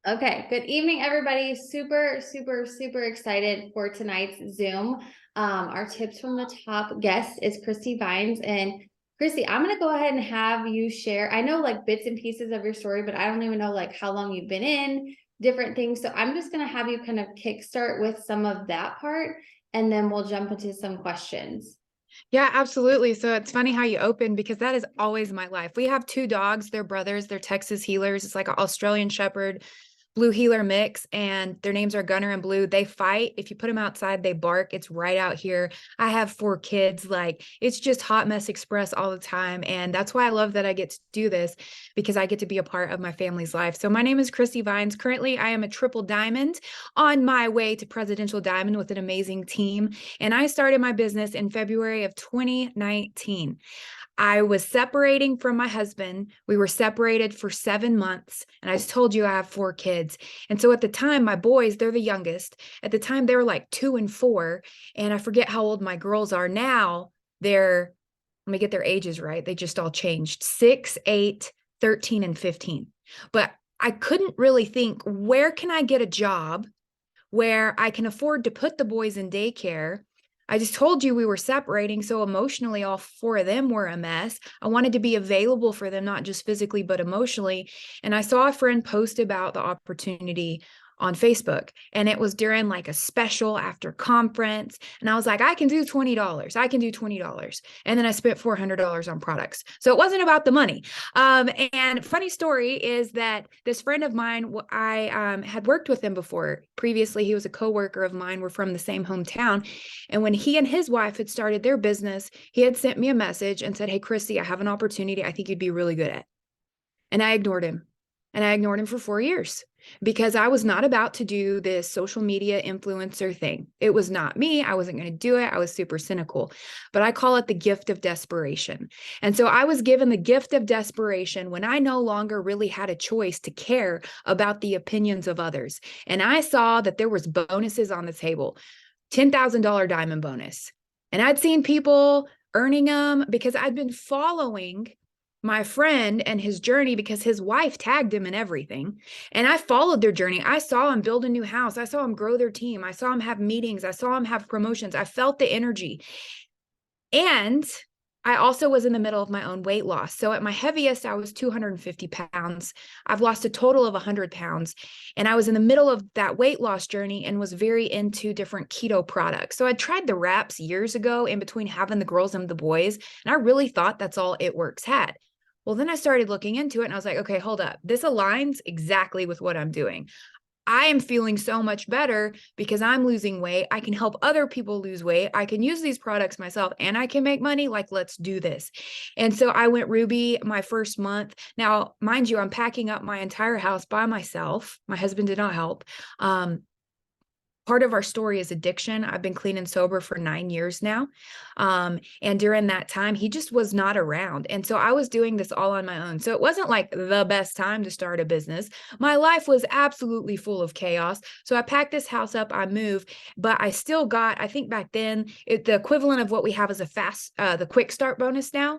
Okay, good evening, everybody. Super, super, super excited for tonight's Zoom. Our tips from the top guest is Christy Vines. And Christy, I'm gonna go ahead and have you share. I know like bits and pieces of your story, but I don't even know like how long you've been in, different things. So I'm just gonna have you kind of kickstart with some of that part, and then we'll jump into some questions. Yeah, absolutely. So it's funny how you open because that is always my life. We have two dogs, they're brothers, they're Texas Healers. It's like an Australian Shepherd Blue Heeler mix, and their names are Gunner and Blue. They fight. If you put them outside, they bark. It's right out here. I have four kids. Like, it's just hot mess express all the time. And that's why I love that I get to do this, because I get to be a part of my family's life. So my name is Christy Vines. Currently, I am a triple diamond on my way to presidential diamond with an amazing team. And I started my business in February of 2019. I was separating from my husband. We were separated for 7 months. And I just told you I have four kids. And so at the time, my boys, they're the youngest. At the time, they were like 2 and 4. And I forget how old my girls are now. Let me get their ages right. They just all changed 6, 8, 13, and 15. But I couldn't really think, where can I get a job where I can afford to put the boys in daycare? I just told you we were separating. So emotionally, all four of them were a mess. I wanted to be available for them, not just physically, but emotionally. And I saw a friend post about the opportunity on Facebook, and it was during like a special after conference. And I was like, I can do $20. I can do $20. And then I spent $400 on products. So it wasn't about the money. And funny story is that this friend of mine, I had worked with him before. Previously, he was a coworker of mine. We're from the same hometown. And when he and his wife had started their business, he had sent me a message and said, "Hey, Christy, I have an opportunity I think you'd be really good at." And I ignored him. And I ignored him for 4 years because I was not about to do this social media influencer thing. It was not me. I wasn't going to do it. I was super cynical, but I call it the gift of desperation. And so I was given the gift of desperation when I no longer really had a choice to care about the opinions of others. And I saw that there was bonuses on the table, $10,000 diamond bonus. And I'd seen people earning them because I'd been following my friend and his journey because his wife tagged him in everything. And I followed their journey. I saw him build a new house. I saw him grow their team. I saw him have meetings. I saw him have promotions. I felt the energy. And I also was in the middle of my own weight loss. So at my heaviest, I was 250 pounds. I've lost a total of 100 pounds. And I was in the middle of that weight loss journey and was very into different keto products. So I tried the wraps years ago in between having the girls and the boys. And I really thought that's all It Works had. Well, then I started looking into it and I was like, okay, hold up. This aligns exactly with what I'm doing. I am feeling so much better because I'm losing weight. I can help other people lose weight. I can use these products myself and I can make money. Like, let's do this. And so I went Ruby my first month. Now, mind you, I'm packing up my entire house by myself. My husband did not help. Part of our story is addiction. I've been clean and sober for 9 years now. And during that time, he just was not around. And so I was doing this all on my own. So it wasn't like the best time to start a business. My life was absolutely full of chaos. So I packed this house up, I moved, but I still got, I think back then, the equivalent of what we have is the quick start bonus now,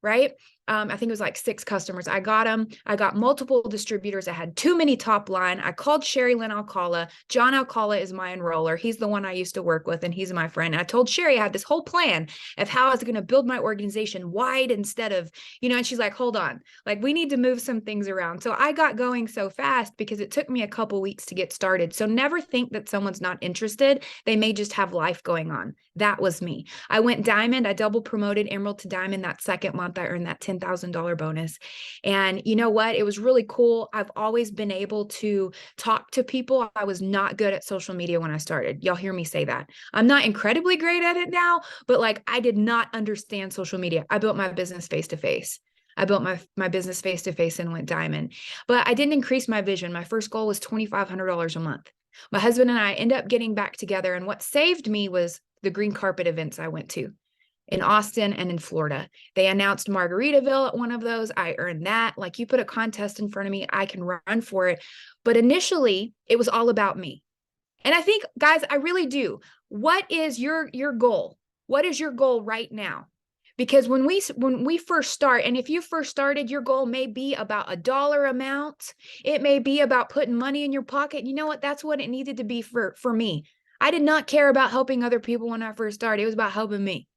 right? I think it was like 6 customers. I got them. I got multiple distributors. I had too many top line. I called Sherry Lynn Alcala. John Alcala is my enroller. He's the one I used to work with, and he's my friend. And I told Sherry I had this whole plan of how I was going to build my organization wide instead of, and she's like, hold on, like we need to move some things around. So I got going so fast because it took me a couple weeks to get started. So never think that someone's not interested. They may just have life going on. That was me. I went diamond. I double promoted emerald to diamond that second month. I earned that $10,000 bonus. And you know what? It was really cool. I've always been able to talk to people. I was not good at social media when I started. Y'all hear me say that. I'm not incredibly great at it now, but like I did not understand social media. I built my business face to face. I built my business face to face and went diamond, but I didn't increase my vision. My first goal was $2,500 a month. My husband and I end up getting back together. And what saved me was the green carpet events I went to in Austin and in Florida. They announced Margaritaville at one of those. I earned that. Like, you put a contest in front of me, I can run for it. But initially, it was all about me. And I think, guys, I really do. What is your goal? What is your goal right now? Because when we first start, and if you first started, your goal may be about a dollar amount. It may be about putting money in your pocket. You know what? That's what it needed to be for me. I did not care about helping other people when I first started. It was about helping me.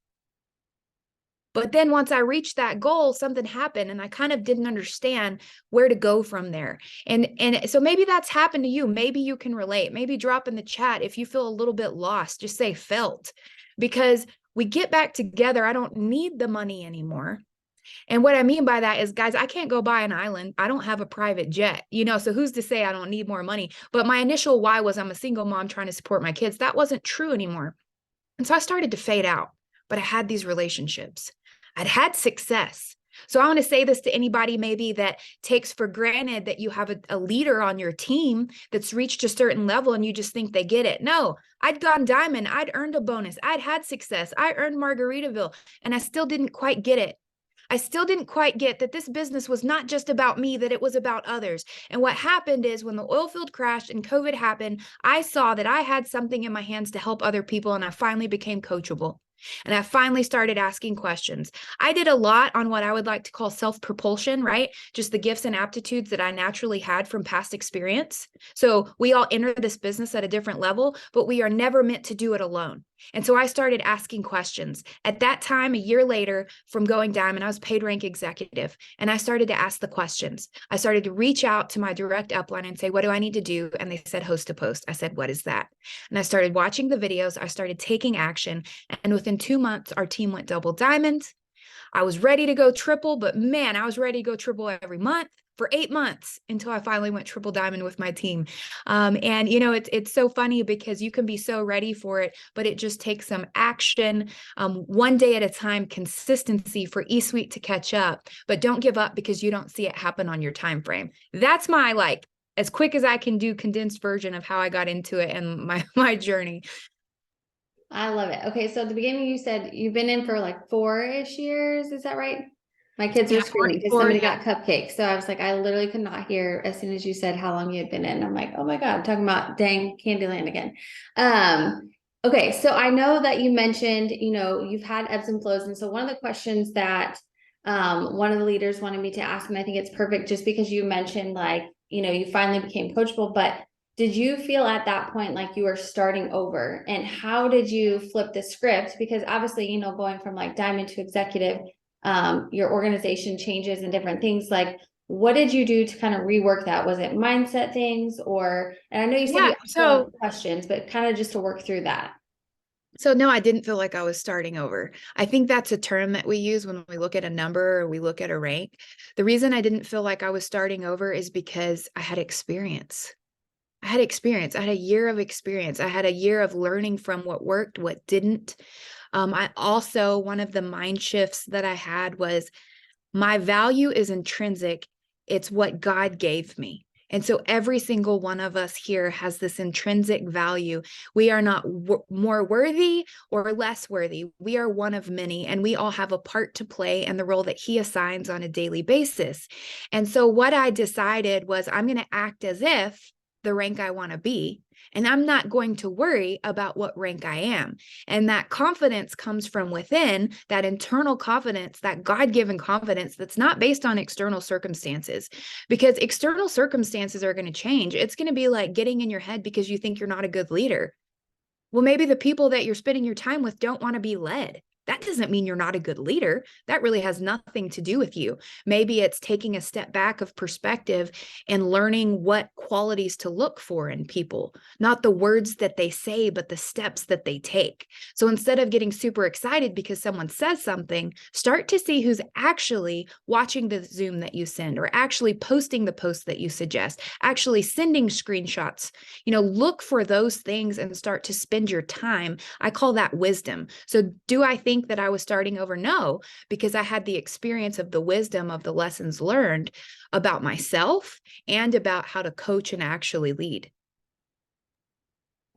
But then once I reached that goal, something happened and I kind of didn't understand where to go from there. And so maybe that's happened to you. Maybe you can relate. Maybe drop in the chat if you feel a little bit lost, just say felt. Because we get back together, I don't need the money anymore. And what I mean by that is, guys, I can't go buy an island. I don't have a private jet, so who's to say I don't need more money? But my initial why was I'm a single mom trying to support my kids. That wasn't true anymore. And so I started to fade out, but I had these relationships. I'd had success. So I want to say this to anybody maybe that takes for granted that you have a leader on your team that's reached a certain level and you just think they get it. No, I'd gone diamond. I'd earned a bonus. I'd had success. I earned Margaritaville and I still didn't quite get it. I still didn't quite get that this business was not just about me, that it was about others. And what happened is when the oil field crashed and COVID happened, I saw that I had something in my hands to help other people and I finally became coachable. And I finally started asking questions. I did a lot on what I would like to call self-propulsion, right? Just the gifts and aptitudes that I naturally had from past experience. So we all enter this business at a different level, but we are never meant to do it alone. And so I started asking questions. At that time, a year later from going diamond, I was paid rank executive. And I started to ask the questions. I started to reach out to my direct upline and say, what do I need to do? And they said, host a post. I said, what is that? And I started watching the videos. I started taking action. And within 2 months, our team went double diamond. I was ready to go triple, but man, I was ready to go triple every month for 8 months until I finally went triple diamond with my team. And it's so funny because you can be so ready for it, but it just takes some action, one day at a time, consistency for E-Suite to catch up. But don't give up because you don't see it happen on your time frame. That's my as quick as I can do condensed version of how I got into it and my journey. I love it. Okay, so at the beginning you said you've been in for 4-ish years. Is that right? My kids are screaming because somebody got cupcakes. So I was like, I literally could not hear as soon as you said how long you had been in. I'm like, oh my God, I'm talking about dang Candyland again. Okay, so I know that you mentioned, you've had ebbs and flows. And so one of the questions that one of the leaders wanted me to ask, and I think it's perfect just because you mentioned you finally became coachable, but did you feel at that point like you were starting over? And how did you flip the script? Because obviously, going from diamond to executive, your organization changes and different things. What did you do to kind of rework that? Was it mindset things and I know you said you asked a lot of questions, but kind of just to work through that. So no, I didn't feel like I was starting over. I think that's a term that we use when we look at a number or we look at a rank. The reason I didn't feel like I was starting over is because I had experience. I had experience. I had a year of experience. I had a year of learning from what worked, what didn't. I also, one of the mind shifts that I had was my value is intrinsic. It's what God gave me. And so every single one of us here has this intrinsic value. We are not more worthy or less worthy. We are one of many, and we all have a part to play in the role that He assigns on a daily basis. And so what I decided was I'm going to act as if the rank I want to be, and I'm not going to worry about what rank I am. And that confidence comes from within, that internal confidence, that God-given confidence that's not based on external circumstances, because external circumstances are going to change. It's going to be like getting in your head because you think you're not a good leader. Well, maybe the people that you're spending your time with don't want to be led. That doesn't mean you're not a good leader. That really has nothing to do with you. Maybe it's taking a step back of perspective and learning what qualities to look for in people, not the words that they say, but the steps that they take. So instead of getting super excited because someone says something, start to see who's actually watching the Zoom that you send, or actually posting the post that you suggest, actually sending screenshots. Look for those things and start to spend your time. I call that wisdom. So do I think that I was starting over? No, because I had the experience of the wisdom of the lessons learned about myself and about how to coach and actually lead.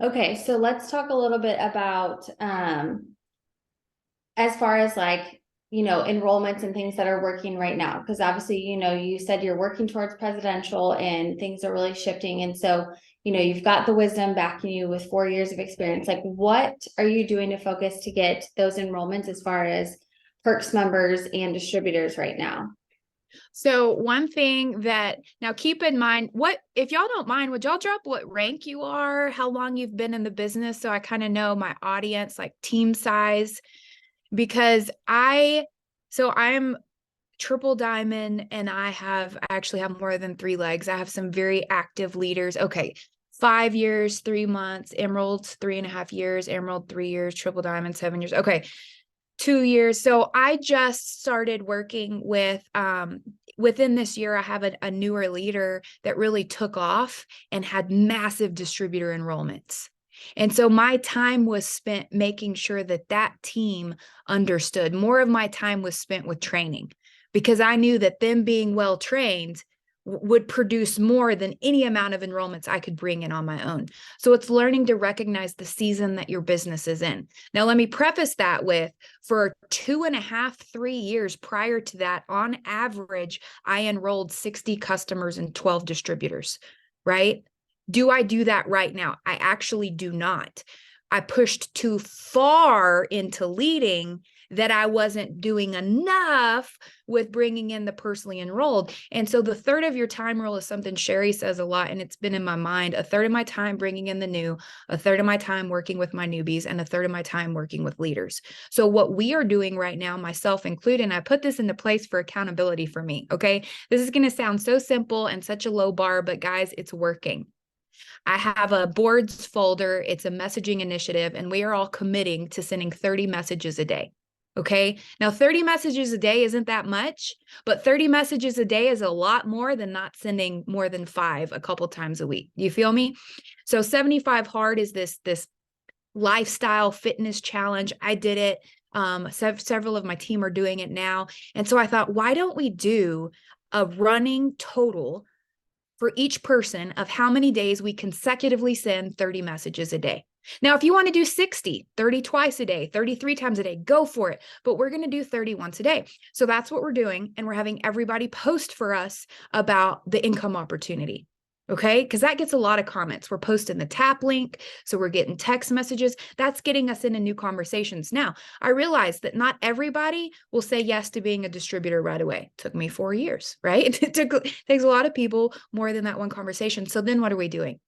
Okay, so let's talk a little bit about as far as enrollments and things that are working right now, because obviously, you said you're working towards presidential and things are really shifting. And so, you've got the wisdom backing you with 4 years of experience. What are you doing to focus to get those enrollments as far as Perks members and distributors right now? So one thing that now keep in mind, what if y'all don't mind, would y'all drop what rank you are, how long you've been in the business, so I kind of know my audience, like team size, because I'm triple diamond and I actually have more than 3 legs. I have some very active leaders. Okay. 5 years, 3 months, emeralds, 3.5 years, emerald, 3 years, triple diamond, 7 years. Okay. 2 years. So I just started working with, within this year, I have a newer leader that really took off and had massive distributor enrollments. And so my time was spent making sure that that team understood. More of my time was spent with training because I knew that them being well trained would produce more than any amount of enrollments I could bring in on my own. So it's learning to recognize the season that your business is in. Now, let me preface that with, for 2.5, 3 years prior to that, on average, I enrolled 60 customers and 12 distributors, right? Do I do that right now? I actually do not. I pushed too far into leading that I wasn't doing enough with bringing in the personally enrolled. And so the third of your time rule is something Sherry says a lot, and it's been in my mind. A third of my time bringing in the new, a third of my time working with my newbies, and a third of my time working with leaders. So what we are doing right now, myself included, and I put this into place for accountability for me, okay? This is going to sound so simple and such a low bar, but guys, it's working. I have a boards folder. It's a messaging initiative, and we are all committing to sending 30 messages a day. Okay. Now, 30 messages a day isn't that much, but 30 messages a day is a lot more than not sending more than 5 a couple times a week. Do you feel me? So 75 hard is this lifestyle fitness challenge. I did it. Several of my team are doing it now. And so I thought, why don't we do a running total for each person of how many days we consecutively send 30 messages a day? Now, if you want to do 60, 30 twice a day, 33 times a day, go for it. But we're going to do 30 once a day. So that's what we're doing. And we're having everybody post for us about the income opportunity. Okay. Because that gets a lot of comments. We're posting the tap link. So we're getting text messages. That's getting us into new conversations. Now, I realize that not everybody will say yes to being a distributor right away. It took me 4 years, right? It takes a lot of people more than that one conversation. So then what are we doing?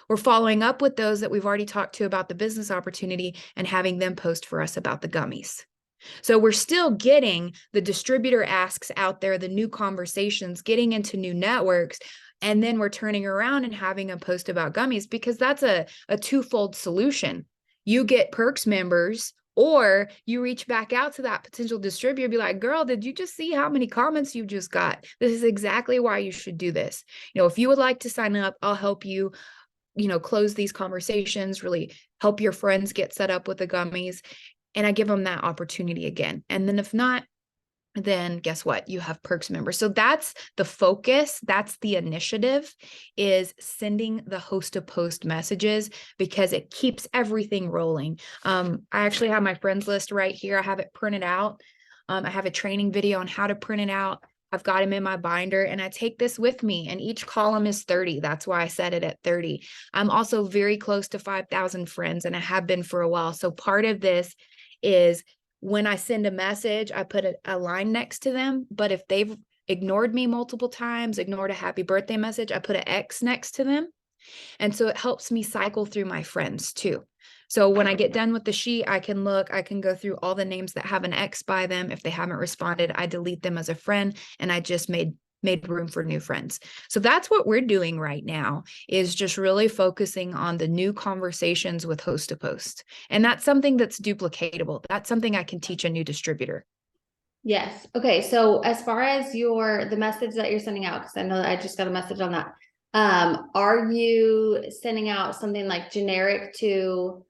We're following up with those that we've already talked to about the business opportunity and having them post for us about the gummies. So we're still getting the distributor asks out there, the new conversations, getting into new networks. And then we're turning around and having them post about gummies, because that's a twofold solution. You get perks members, or you reach back out to that potential distributor, be like, girl, did you just see how many comments you just got? This is exactly why you should do this. If you would like to sign up, I'll help you close these conversations, really help your friends get set up with the gummies. And I give them that opportunity again. And then if not, then guess what? You have perks members. So that's the focus. That's the initiative, is sending the host to post messages, because it keeps everything rolling. I actually have my friends list right here. I have it printed out. I have a training video on how to print it out. I've got them in my binder, and I take this with me, and each column is 30. That's why I set it at 30. I'm also very close to 5,000 friends, and I have been for a while. So part of this is, when I send a message, I put a line next to them. But if they've ignored me multiple times, ignored a happy birthday message, I put an X next to them. And so it helps me cycle through my friends too. So when I get done with the sheet, I can go through all the names that have an X by them. If they haven't responded, I delete them as a friend, and I just made room for new friends. So that's what we're doing right now, is just really focusing on the new conversations with host to post. And that's something that's duplicatable. That's something I can teach a new distributor. Yes. Okay. So as far as the message that you're sending out, because I know that I just got a message on that. Are you sending out something like generic to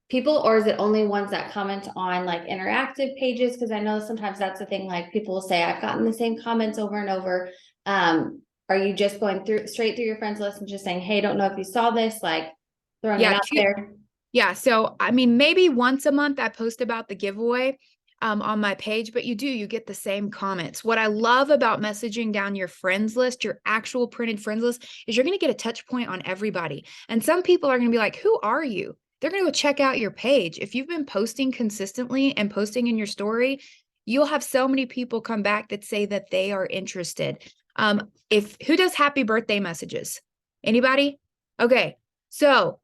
people, or is it only ones that comment on like interactive pages? Because I know sometimes that's the thing, like people will say, I've gotten the same comments over and over. Are you just going straight through your friends list and just saying, hey, don't know if you saw this, like throwing it out there? Yeah. So, I mean, maybe once a month I post about the giveaway on my page, but you get the same comments. What I love about messaging down your friends list, your actual printed friends list, is you're going to get a touch point on everybody. And some people are going to be like, who are you? they're going to go check out your page. If you've been posting consistently and posting in your story, you'll have so many people come back that say that they are interested. If who does happy birthday messages? Anybody? Okay. So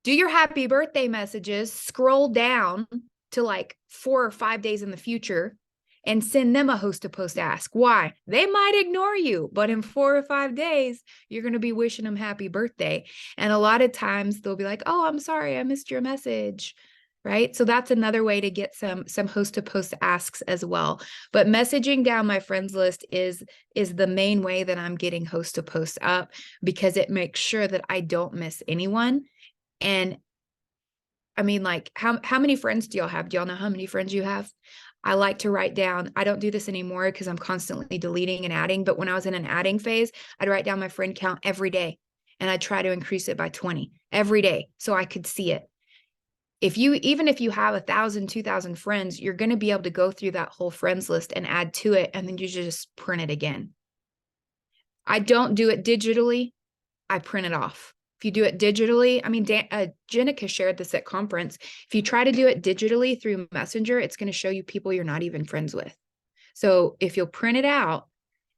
do your happy birthday messages, scroll down to like 4 or 5 days in the future and send them a host to post ask. Why? They might ignore you, but in 4 or 5 days, you're going to be wishing them happy birthday. And a lot of times they'll be like, "Oh, I'm sorry, I missed your message." Right? So that's another way to get some host to post asks as well. But messaging down my friends list is the main way that I'm getting host to post up, because it makes sure that I don't miss anyone. And I mean, like, how many friends do y'all have? Do y'all know how many friends you have? I like to write down. I don't do this anymore because I'm constantly deleting and adding. But when I was in an adding phase, I'd write down my friend count every day, and I'd try to increase it by 20 every day so I could see it. Even if you have 1,000, 2,000 friends, you're going to be able to go through that whole friends list and add to it, and then you just print it again. I don't do it digitally. I print it off. If you do it digitally, I mean, Jenica shared this at conference. If you try to do it digitally through Messenger, it's going to show you people you're not even friends with. So if you'll print it out,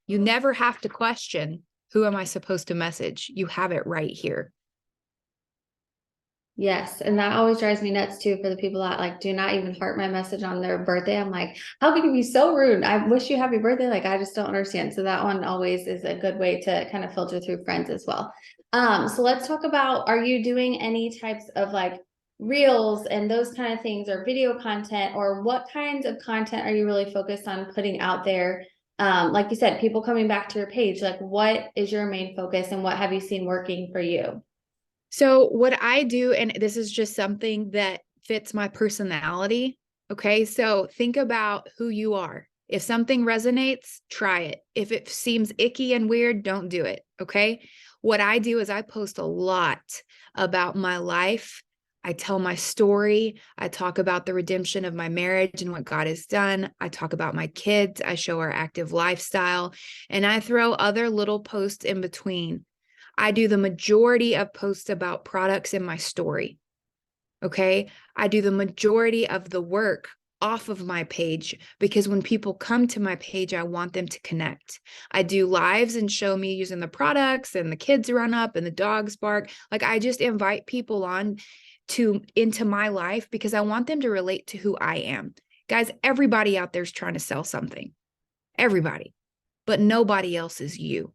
you never have to question, who am I supposed to message? You have it right here. Yes. And that always drives me nuts too, for the people that like do not even heart my message on their birthday. I'm like, how can you be so rude? I wish you happy birthday. Like, I just don't understand. So that one always is a good way to kind of filter through friends as well. So let's talk about, are you doing any types of like reels and those kind of things, or video content, or what kinds of content are you really focused on putting out there? Like you said, people coming back to your page, like what is your main focus and what have you seen working for you? So what I do, and this is just something that fits my personality. Okay. So think about who you are. If something resonates, try it. If it seems icky and weird, don't do it. Okay. What I do is I post a lot about my life. I tell my story. I talk about the redemption of my marriage and what God has done. I talk about my kids. I show our active lifestyle, and I throw other little posts in between. I do the majority of posts about products in my story. Okay. I do the majority of the work off of my page, because when people come to my page, I want them to connect. I do lives and show me using the products, and the kids run up and the dogs bark. Like, I just invite people on into my life because I want them to relate to who I am. Guys, everybody out there is trying to sell something. Everybody, but nobody else is you.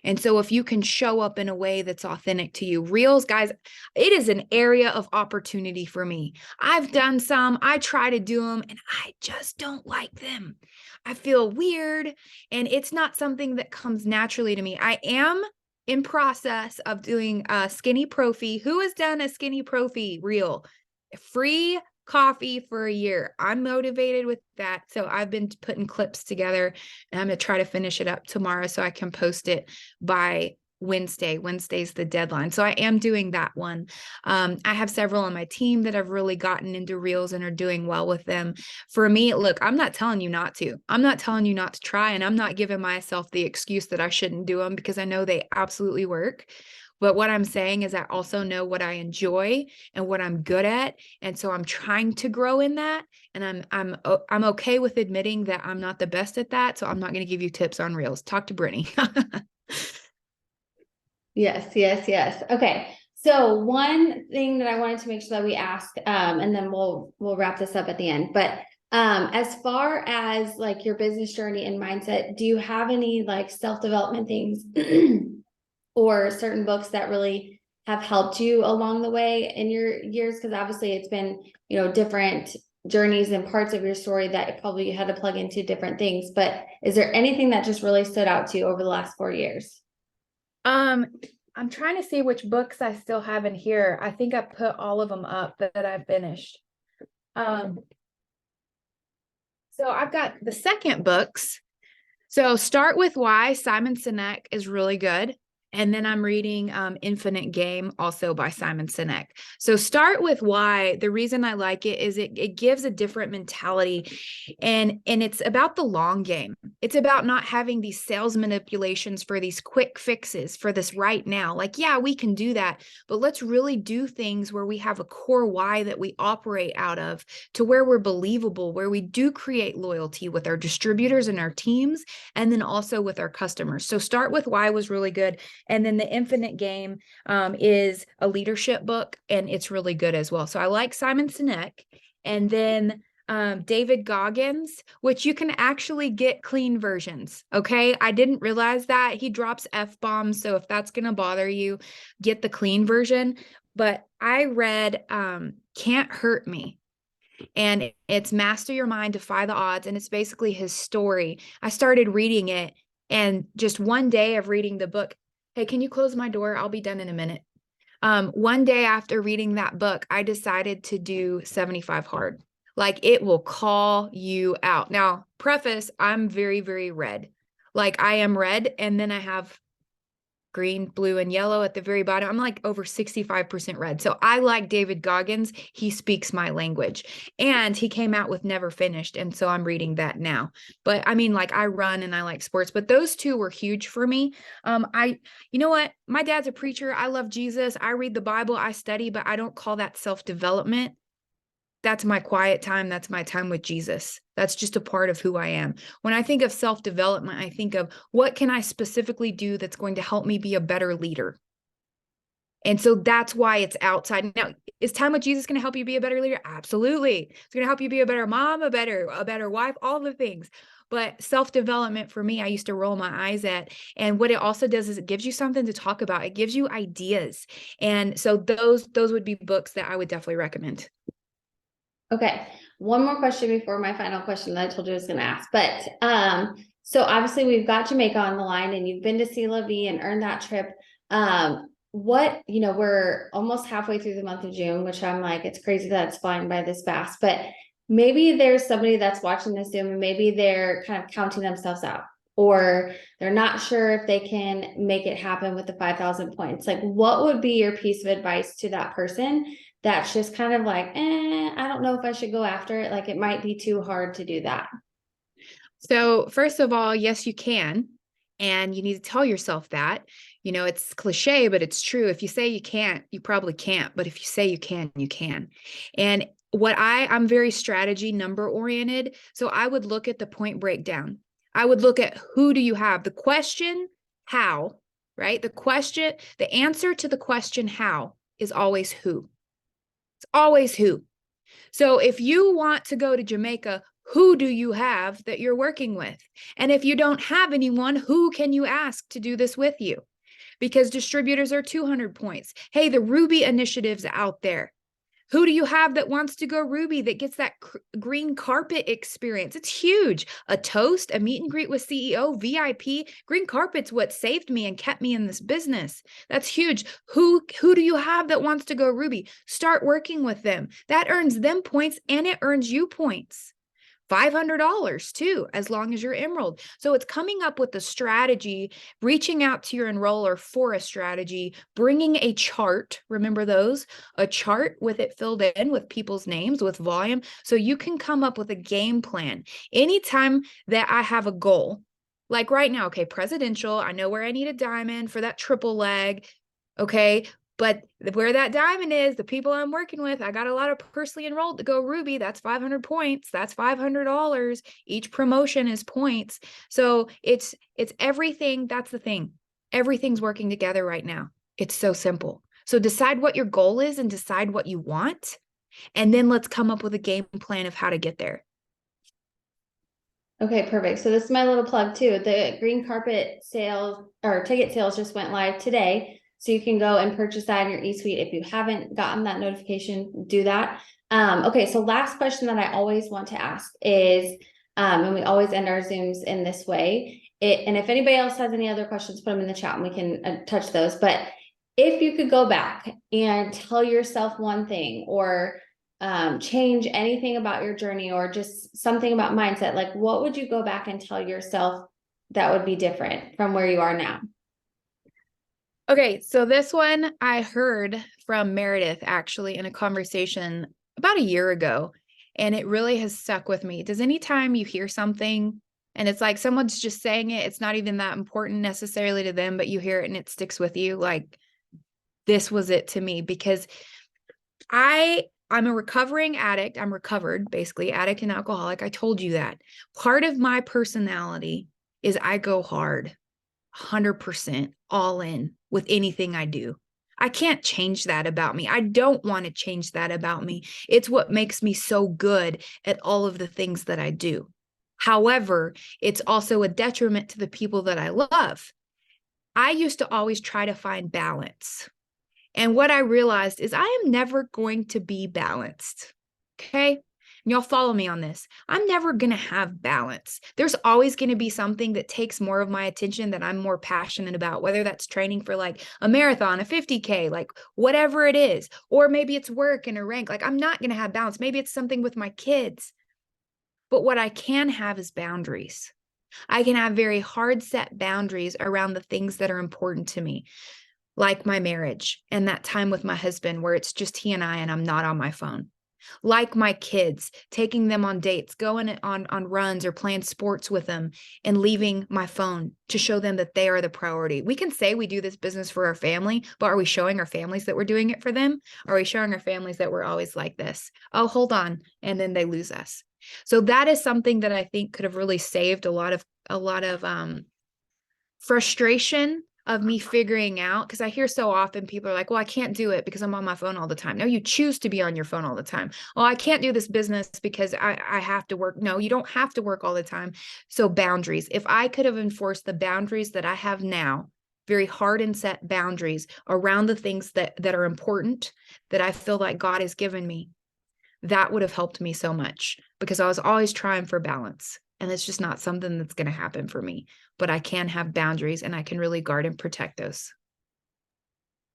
And so if you can show up in a way that's authentic to you, reels, guys, it is an area of opportunity for me. I've done some, I try to do them, and I just don't like them. I feel weird, and it's not something that comes naturally to me. I am in process of doing a skinny prophy. Who has done a skinny prophy reel? Free coffee for a year. I'm motivated with that. So I've been putting clips together, and I'm going to try to finish it up tomorrow so I can post it by Wednesday. Wednesday's the deadline. So I am doing that one. I have several on my team that have really gotten into reels and are doing well with them. For me, look, I'm not telling you not to. I'm not telling you not to try, and I'm not giving myself the excuse that I shouldn't do them, because I know they absolutely work. But what I'm saying is I also know what I enjoy and what I'm good at. And so I'm trying to grow in that. And I'm okay with admitting that I'm not the best at that. So I'm not going to give you tips on reels. Talk to Brittany. Yes, yes, yes. Okay. So one thing that I wanted to make sure that we ask, and then we'll wrap this up at the end. But as far as like your business journey and mindset, do you have any like self-development things or certain books that really have helped you along the way in your years? Because obviously it's been, different journeys and parts of your story that probably you had to plug into different things. But is there anything that just really stood out to you over the last 4 years? I'm trying to see which books I still have in here. I think I put all of them up that I finished. So I've got the second books. So Start With Why, Simon Sinek is really good. And then I'm reading Infinite Game, also by Simon Sinek. So start with why. The reason I like it is it gives a different mentality, and it's about the long game. It's about not having these sales manipulations for these quick fixes for this right now. Like, yeah, we can do that, but let's really do things where we have a core why that we operate out of, to where we're believable, where we do create loyalty with our distributors and our teams, and then also with our customers. So start with why was really good. And then the Infinite Game is a leadership book, and it's really good as well. So I like Simon Sinek. And then David Goggins, which you can actually get clean versions. Okay. I didn't realize that he drops F-bombs. So if that's going to bother you, get the clean version. But I read Can't Hurt Me. And it's Master Your Mind, Defy the Odds. And it's basically his story. I started reading it, and just one day of reading the book, hey, can you close my door? I'll be done in a minute. One day after reading that book, I decided to do 75 hard. Like, it will call you out. Now, preface, I'm very, very red. Like, I am red, and then I have green, blue, and yellow at the very bottom. I'm like over 65% red. So I like David Goggins. He speaks my language. And he came out with Never Finished. And so I'm reading that now. But I mean, like, I run and I like sports, but those two were huge for me. You know what? My dad's a preacher. I love Jesus. I read the Bible. I study, but I don't call that self-development. That's my quiet time. That's my time with Jesus. That's just a part of who I am. When I think of self-development, I think of what can I specifically do that's going to help me be a better leader. And so that's why it's outside. Now, is time with Jesus going to help you be a better leader? Absolutely. It's going to help you be a better mom, a better wife, all the things. But self-development for me, I used to roll my eyes at. And what it also does is it gives you something to talk about. It gives you ideas. And so those would be books that I would definitely recommend. Okay, one more question before my final question that I told you I was going to ask. But so obviously we've got Jamaica on the line, and you've been to Sea La Vie and earned that trip. We're almost halfway through the month of June, which I'm like, it's crazy that it's flying by this fast. But maybe there's somebody that's watching this Zoom, and maybe they're kind of counting themselves out, or they're not sure if they can make it happen with the 5,000 points. Like, what would be your piece of advice to that person that's just kind of like, I don't know if I should go after it. Like, it might be too hard to do that. So first of all, yes, you can. And you need to tell yourself that. You know, it's cliche, but it's true. If you say you can't, you probably can't. But if you say you can, you can. And I'm very strategy number oriented. So I would look at the point breakdown. I would look at who do you have? The question, how, right? The answer to the question, how, is always who. It's always who. So if you want to go to Jamaica, who do you have that you're working with? And if you don't have anyone, who can you ask to do this with you? Because distributors are 200 points. Hey, the Ruby initiative's out there. Who do you have that wants to go Ruby, that gets that green carpet experience? It's huge. A toast, a meet and greet with CEO, VIP. Green carpet's what saved me and kept me in this business. That's huge. Who do you have that wants to go Ruby? Start working with them. That earns them points, and it earns you points. $500 too, as long as you're Emerald. So it's coming up with a strategy, reaching out to your enroller for a strategy, bringing a chart. Remember those? A chart with it filled in with people's names, with volume. So you can come up with a game plan. Anytime that I have a goal, like right now, okay, presidential, I know where I need a diamond for that triple leg. Okay. But where that diamond is, the people I'm working with, I got a lot of personally enrolled to go Ruby. That's 500 points. That's $500. Each promotion is points. So it's everything. That's the thing. Everything's working together right now. It's so simple. So decide what your goal is and decide what you want. And then let's come up with a game plan of how to get there. Okay, perfect. So this is my little plug too. The green carpet sales or ticket sales just went live today. So you can go and purchase that in your eSuite. If you haven't gotten that notification, do that. Okay, so last question that I always want to ask is, and we always end our Zooms in this way. And if anybody else has any other questions, put them in the chat and we can touch those. But if you could go back and tell yourself one thing, or change anything about your journey, or just something about mindset, like what would you go back and tell yourself that would be different from where you are now? Okay, so this one I heard from Meredith actually in a conversation about a year ago, and it really has stuck with me. Does anytime you hear something and it's like someone's just saying it, it's not even that important necessarily to them, but you hear it and it sticks with you, like this was it to me because I'm a recovering addict. I'm recovered, basically, addict and alcoholic. I told you that. Part of my personality is I go hard, 100% all in with anything I do. I can't change that about me. I don't want to change that about me. It's what makes me so good at all of the things that I do. However, it's also a detriment to the people that I love. I used to always try to find balance. And what I realized is I am never going to be balanced. Okay. And y'all follow me on this. I'm never going to have balance. There's always going to be something that takes more of my attention that I'm more passionate about, whether that's training for like a marathon, a 50K, like whatever it is, or maybe it's work and a rank. Like I'm not going to have balance. Maybe it's something with my kids. But what I can have is boundaries. I can have very hard set boundaries around the things that are important to me, like my marriage and that time with my husband where it's just he and I'm not on my phone. Like my kids, taking them on dates, going on runs or playing sports with them and leaving my phone to show them that they are the priority. We can say we do this business for our family, but are we showing our families that we're doing it for them? Are we showing our families that we're always like this? Oh, hold on. And then they lose us. So that is something that I think could have really saved a lot of frustration of me figuring out, because I hear so often people are like, well, I can't do it because I'm on my phone all the time. No, you choose to be on your phone all the time. Well, I can't do this business because I have to work. No, you don't have to work all the time. So boundaries. If I could have enforced the boundaries that I have now, very hard and set boundaries around the things that are important, that I feel like God has given me, that would have helped me so much because I was always trying for balance. And it's just not something that's going to happen for me. But I can have boundaries and I can really guard and protect those.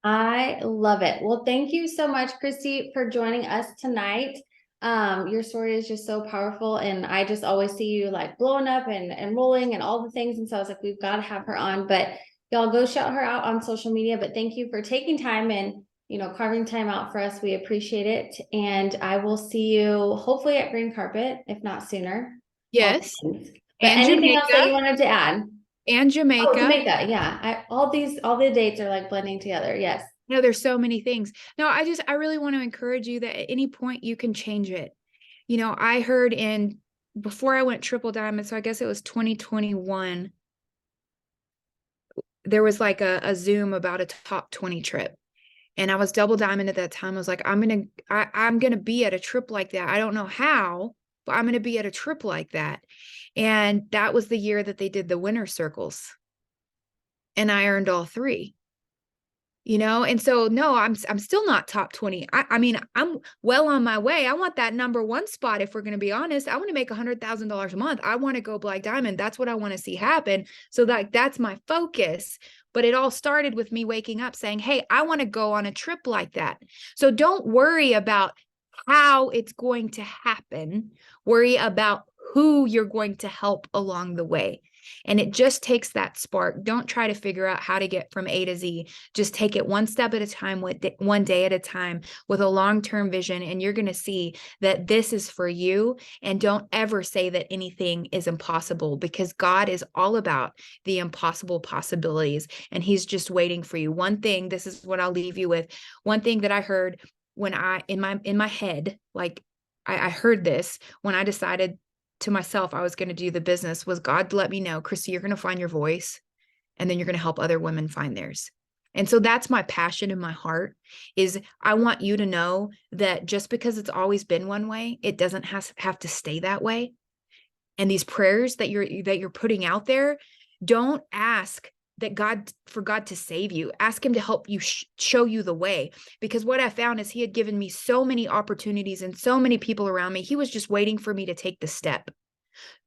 I love it. Well, thank you so much, Christy, for joining us tonight. Your story is just so powerful, and I just always see you like blowing up and rolling and all the things. And so I was like, we've got to have her on. But y'all go shout her out on social media. But thank you for taking time and carving time out for us. We appreciate it. And I will see you hopefully at Green Carpet, if not sooner. All the Yes. things. But And anything else that you Jamaica. wanted to add? And Oh, Jamaica. Jamaica. Yeah. All the dates are like blending together. Yes. No, there's so many things. No, I really want to encourage you that at any point you can change it. I heard before I went triple diamond, so I guess it was 2021, there was like a Zoom about a top 20 trip. And I was double diamond at that time. I was like, I'm gonna be at a trip like that. I don't know how, but I'm gonna be at a trip like that. And that was the year that they did the winner circles. And I earned all three. And so no, I'm still not top 20. I mean, I'm well on my way. I want that number one spot. If we're going to be honest, I want to make $100,000 a month. I want to go black diamond. That's what I want to see happen. So that's my focus. But it all started with me waking up saying, hey, I want to go on a trip like that. So don't worry about how it's going to happen. Worry about who you're going to help along the way. And it just takes that spark. Don't try to figure out how to get from A to Z. Just take it one step at a time, one day at a time, with a long-term vision. And you're going to see that this is for you. And don't ever say that anything is impossible, because God is all about the impossible possibilities. And he's just waiting for you. One thing, this is what I'll leave you with. One thing that I heard when in my head, like I heard this when I decided to myself I was going to do the business, was God let me know, Christy, you're going to find your voice, and then you're going to help other women find theirs. And so that's my passion in my heart, is I want you to know that just because it's always been one way, it doesn't have to stay that way. And these prayers that you're putting out there, don't ask for God to save you. Ask him to help you, show you the way. Because what I found is he had given me so many opportunities and so many people around me. He was just waiting for me to take the step.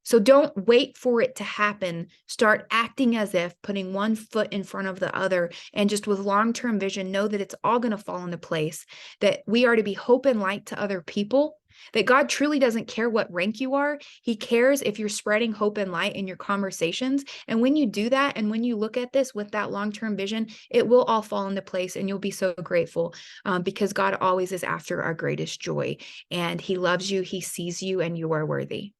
So don't wait for it to happen. Start acting as if, putting one foot in front of the other, and just with long-term vision, know that it's all going to fall into place, that we are to be hope and light to other people, that God truly doesn't care what rank you are. He cares if you're spreading hope and light in your conversations. And when you do that, and when you look at this with that long-term vision, it will all fall into place and you'll be so grateful, because God always is after our greatest joy, and he loves you, he sees you, and you are worthy.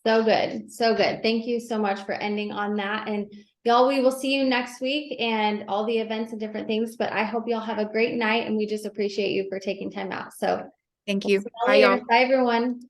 So good. So good. Thank you so much for ending on that. And y'all, we will see you next week and all the events and different things, but I hope y'all have a great night and we just appreciate you for taking time out. So Thank we'll you. see y'all Bye, later. y'all. Bye, everyone.